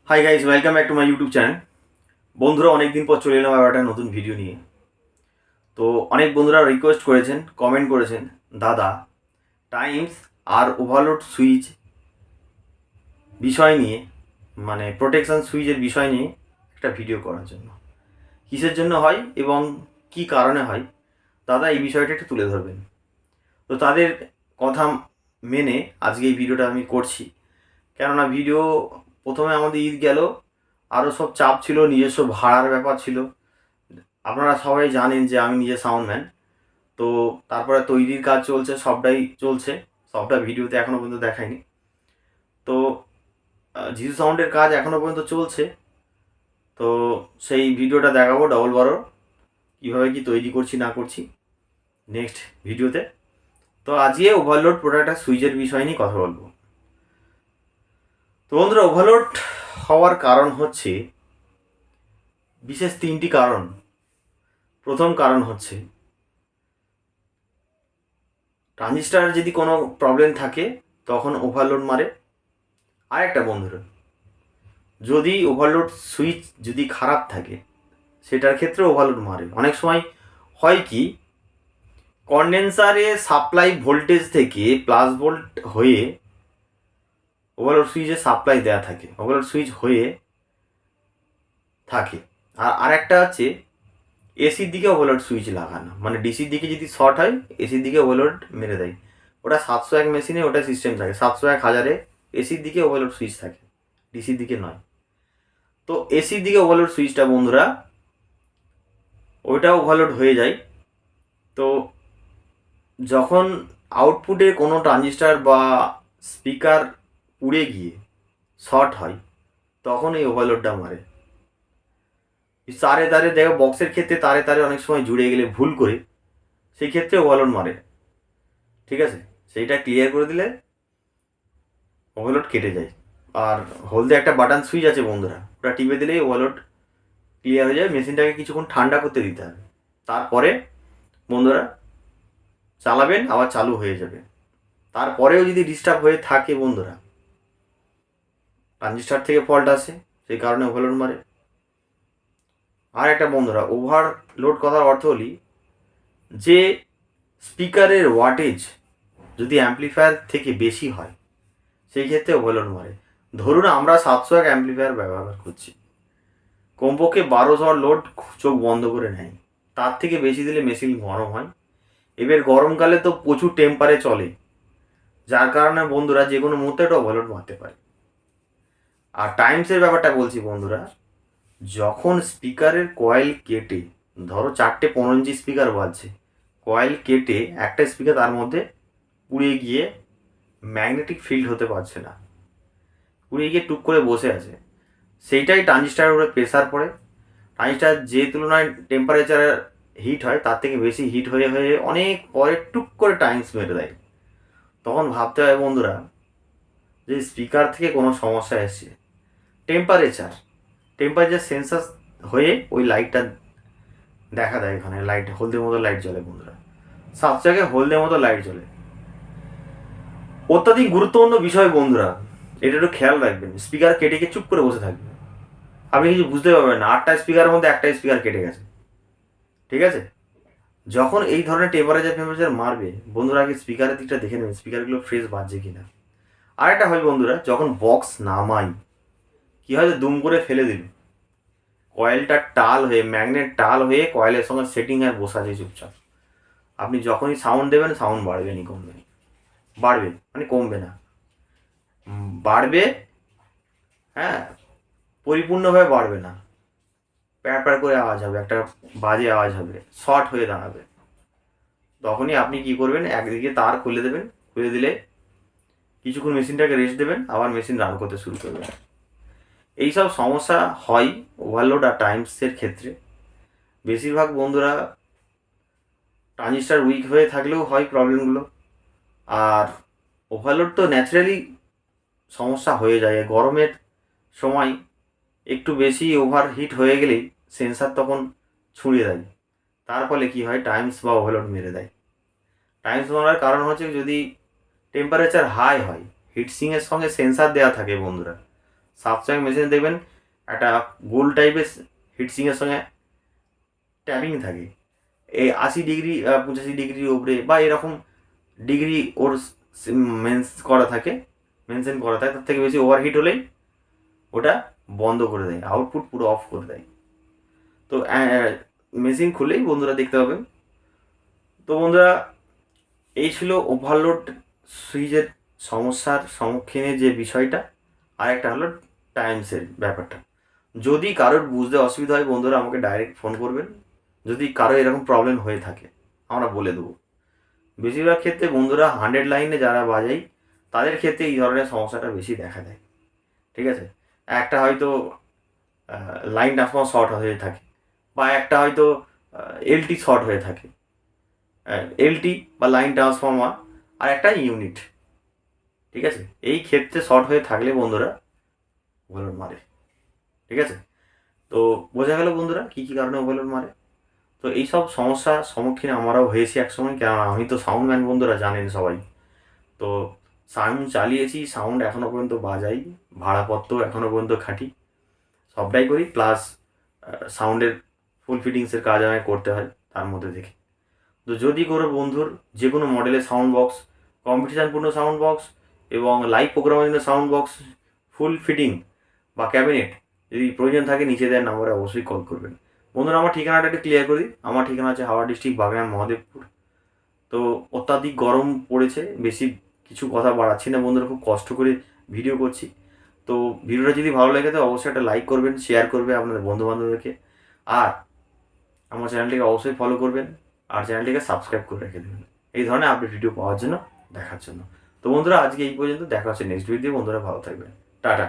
Hi guys, welcome back to my YouTube channel. বন্ধুরা, অনেকদিন পর চলে এলাম আবার একটা নতুন ভিডিও নিয়ে। তো অনেক বন্ধুরা রিকোয়েস্ট করেছেন, কমেন্ট করেছেন, দাদা টাইমস আর ওভারলোড সুইচ বিষয় নিয়ে, মানে প্রোটেকশন সুইচের বিষয় নিয়ে একটা ভিডিও করার জন্য। কিসের জন্য হয় এবং কি কারণে হয় দাদা এই বিষয়টা একটু তুলে ধরবেন। তো তাদের কথা মেনে আজকে এই ভিডিওটা আমি করছি। কেননা ভিডিও প্রথমে আমাদের ঈদ গেল, আরও সব চাপ ছিল, নিজস্ব ভাড়ার ব্যাপার ছিল। আপনারা সবাই জানেন যে আমি নিজে সাউন্ডম্যান। তো তারপরে তৈরির কাজ চলছে, সবটাই চলছে, সবটা ভিডিওতে এখনও পর্যন্ত দেখায়নি। তো জিসু সাউন্ডের কাজ এখনও পর্যন্ত চলছে। তো সেই ভিডিওটা দেখাবো ডবল বারো, কীভাবে কি তৈরি করছি না করছি নেক্সট ভিডিওতে। তো আজকে ওভারলোড প্রোডাক্টের সুইচের বিষয় নিয়ে কথা বলবো। তো বন্ধুরা, ওভারলোড হওয়ার কারণ হচ্ছে বিশেষ তিনটি কারণ। প্রথম কারণ হচ্ছে ট্রানজিস্টার যদি কোনো প্রবলেম থাকে তখন ওভারলোড মারে। আরেকটা বন্ধুরা, যদি ওভারলোড সুইচ যদি খারাপ থাকে সেটার ক্ষেত্রে ওভারলোড মারে। অনেক সময় হয় কি, কন্ডেন্সারে সাপ্লাই ভোল্টেজ থেকে প্লাস ভোল্ট হয়ে ওভারলোড সুইচে সাপ্লাই দেওয়া থাকে, ওভারলোড সুইচ হয়ে থাকে। আর আরেকটা হচ্ছে এসির দিকে ওভারলোড সুইচ লাগানো, মানে ডিসির দিকে যদি শর্ট হয় এসির দিকে ওভারলোড মেরে দেয়। ওটা 701 মেশিনে ওটা সিস্টেম থাকে, 701 হাজারে এসির দিকে ওভারলোড সুইচ থাকে, ডিসির দিকে নয়। তো এসির দিকে ওভারলোড সুইচটা বন্ধুরা ওইটাও ওভারলোড হয়ে যায়। তো যখন আউটপুটে কোনো ট্রানজিস্টার বা স্পিকার পুড়ে গিয়ে শর্ট হয় তখন এই ওভারলোডটা মারে। তারে তারে দেখো, বক্সের ক্ষেত্রে তারে তারে অনেক সময় জুড়ে গেলে ভুল করে সেই ক্ষেত্রে ওভারলোড মারে। ঠিক আছে, সেইটা ক্লিয়ার করে দিলে ওভারলোড কেটে যায়। আর হলদে একটা বাটন সুইচ আছে বন্ধুরা, ওটা টিপে দিলেই ওভারলোড ক্লিয়ার হয়ে যায়। মেশিনটাকে কিছুক্ষণ ঠান্ডা করতে দিতে হবে, তারপরে বন্ধুরা চালাবেন, আবার চালু হয়ে যাবে। তারপরেও যদি ডিস্টার্ব হয়ে থাকে বন্ধুরা, ট্রানজিস্টার থেকে ফল্ট আসে, সেই কারণে ওভারলোড মারে। আর একটা বন্ধুরা, ওভারলোড করার অর্থ হলি যে স্পিকারের ওয়াটেজ যদি অ্যাম্পলিফায়ার থেকে বেশি হয় সেই ক্ষেত্রে ওভারলোড মারে। ধরুন আমরা 701 অ্যাম্পলিফায়ার ব্যবহার করছি, কমপক্ষে 1200 লোড চোখ বন্ধ করে নেয়, তার থেকে বেশি দিলে মেশিন গরম হয়। এবার গরমকালে তো প্রচুর টেম্পারে চলে, যার কারণে বন্ধুরা যে কোনো মুহূর্তে একটা ওভারলোড মারতে পারে। আর টাইমসের ব্যাপারটা বলছি বন্ধুরা, যখন স্পিকারের কয়েল কেটে, ধরো 4টে 15 ইঞ্চি স্পিকার বাজছে, কয়েল কেটে একটা স্পিকার তার মধ্যে পুড়ে গিয়ে ম্যাগনেটিক ফিল্ড হতে পারছে না, পুড়ে গিয়ে টুক করে বসে আছে, সেইটাই ট্রানজিস্টারের উপরে প্রেসার পড়ে। ট্রানজিস্টার যে তুলনায় টেম্পারেচার হিট হয় তার থেকে বেশি হিট হয়ে হয়ে অনেক পরে টুক করে টাইমস মেরে দেয়। তখন ভাবতে হয় বন্ধুরা যে স্পিকার থেকে কোনো সমস্যা এসছে। টেম্পারেচার টেম্পারেচার সেন্সার হয়ে ওই লাইটটা দেখা দেয়, এখানে লাইট হলদে মতো লাইট জ্বলে বন্ধুরা, সব জায়গায় হলদে মতো লাইট জ্বলে। অত্যাধিক গুরুত্বপূর্ণ বিষয় বন্ধুরা, এটা একটু খেয়াল রাখবেন। স্পিকার কেটে গিয়ে চুপ করে বসে থাকবে, আপনি কিছু বুঝতে পারবেন না, 8টা স্পিকারের মধ্যে একটা স্পিকার কেটে গেছে। ঠিক আছে, যখন এই ধরনের টেম্পারেচার মারবে বন্ধুরা, আগে স্পিকারের দিকটা দেখে নেবেন, স্পিকারগুলো ফ্রেশ বাজছে কিনা। আরেকটা হয় বন্ধুরা, যখন বক্স নামাই কি হয়, দুম করে ফেলে দিল, কয়েলটা টাল হয়ে, ম্যাগনেট টাল হয়ে কয়েলের সঙ্গে সেটিং আর বসা যায় চুপচাপ। আপনি যখনই সাউন্ড দেবেন সাউন্ড বাড়বে নি কমবে, বাড়বে মানে কমবে না, বাড়বে। হ্যাঁ, পরিপূর্ণভাবে বাড়বে না, প্যার প্যার করে আওয়াজ হবে, একটা বাজে আওয়াজ হবে, শর্ট হয়ে দাঁড়াবে। তখনই আপনি কি করবেন, একদিকে তার খুলে দেবেন, খুলে দিলে কিছুক্ষণ মেশিনটাকে রেস্ট দেবেন, আবার মেশিন রান করতে শুরু করবেন। এইসব সমস্যা হয় ওভারলোড আর টাইমসের ক্ষেত্রে। বেশিরভাগ বন্ধুরা ট্রানজিস্টার উইক হয়ে থাকলেও হয় প্রবলেমগুলো। আর ওভারলোড তো ন্যাচারালি সমস্যা হয়ে যায়, গরমের সময় একটু বেশি ওভারহিট হয়ে গেলেই সেন্সার তখন ছুঁড়ে দেয়, তার ফলে কী হয়, টাইমস বা ওভারলোড মেরে দেয়। টাইমস মারার কারণ হচ্ছে যদি টেম্পারেচার হাই হয়, হিটসিংয়ের সঙ্গে সেন্সার দেওয়া থাকে বন্ধুরা, সাবস্ট্যান্স মেশিনে দেখবেন একটা গোল টাইপের হিটসিংয়ের সঙ্গে ট্যাপিং থাকে, এই 80 ডিগ্রি 85 ডিগ্রির ওপরে বা এরকম ডিগ্রি ওর মেনশন করা থাকে, তার থেকে বেশি ওভারহিট হলেই ওটা বন্ধ করে দেয়, আউটপুট পুরো অফ করে দেয়। তো মেশিন খুলেই বন্ধুরা দেখতে পাবেন। তো বন্ধুরা এই ছিল ওভারলোড সুইচের সমস্যার সম্মুখীনের যে বিষয়টা, আর একটা হলো টাইমসের ব্যাপারটা। যদি কারোর বুঝতে অসুবিধা হয় বন্ধুরা আমাকে ডাইরেক্ট ফোন করবেন, যদি কারো এরকম প্রবলেম হয়ে থাকে আমরা বলে দেবো। বেশিরভাগ ক্ষেত্রে বন্ধুরা 100 লাইনে যারা বাজাই তাদের ক্ষেত্রে এই ধরনের সমস্যাটা বেশি দেখা দেয়, ঠিক আছে। একটা হয়তো লাইন ট্রান্সফর্মার শর্ট হয়ে থাকে, বা একটা হয়তো এলটি শর্ট হয়ে থাকে, এলটি বা লাইন ট্রান্সফর্মার আর একটা ইউনিট, ঠিক আছে। এই ক্ষেত্রে শর্ট হয়ে থাকলে বন্ধুরা ওভারলোড মারে, ঠিক আছে। তো বোঝা গেল বন্ধুরা কী কী কারণে ওভারলোড মারে। তো এইসব সমস্যার সম্মুখীন আমরাও হয়েছি একসময়, কেননা আমি তো সাউন্ডম্যান বন্ধুরা, জানেন সবাই। তো সাউন্ড চালিয়েছি, সাউন্ড এখনও পর্যন্ত বাজাই, ভাড়াপত্র এখনও পর্যন্ত খাটি, সবটাই করি, প্লাস সাউন্ডের ফুল ফিটিংসের কাজ আমায় করতে হয় তার মধ্যে থেকে। তো যদি কোনো বন্ধুর যে কোনো মডেলের সাউন্ড বক্স, কম্পিটিশানপূর্ণ সাউন্ড বক্স এবং লাইভ প্রোগ্রামের জন্য সাউন্ড বক্স ফুল ফিটিং বা ক্যাবিনেট যদি প্রয়োজন থাকে নিচে দেওয়ার নাম্বারে অবশ্যই কল করবেন। বন্ধুরা আমার ঠিকানাটা একটু ক্লিয়ার করি। আমার ঠিকানা আছে হাওড়া ডিস্ট্রিক্ট, বাগনান, মহাদেবপুর। তো অত্যাধিক গরম পড়েছে, বেশি কিছু কথা বাড়াচ্ছি না বন্ধুরা, খুব কষ্ট করে ভিডিও করছি। তো ভিডিওটা যদি ভালো লাগে তো অবশ্যই একটা লাইক করবেন, শেয়ার করবে আপনাদের বন্ধুবান্ধবদেরকে, আর আমার চ্যানেলটিকে অবশ্যই ফলো করবেন, আর চ্যানেলটিকে সাবস্ক্রাইব করে রেখে দেবেন এই ধরনের আপডেট ভিডিও পাওয়ার জন্য, দেখার জন্য। তো বন্ধুরা আজকে এই পর্যন্ত, দেখা হচ্ছে নেক্সট ভিডিও। বন্ধুরা ভালো থাকবেন, টাটা।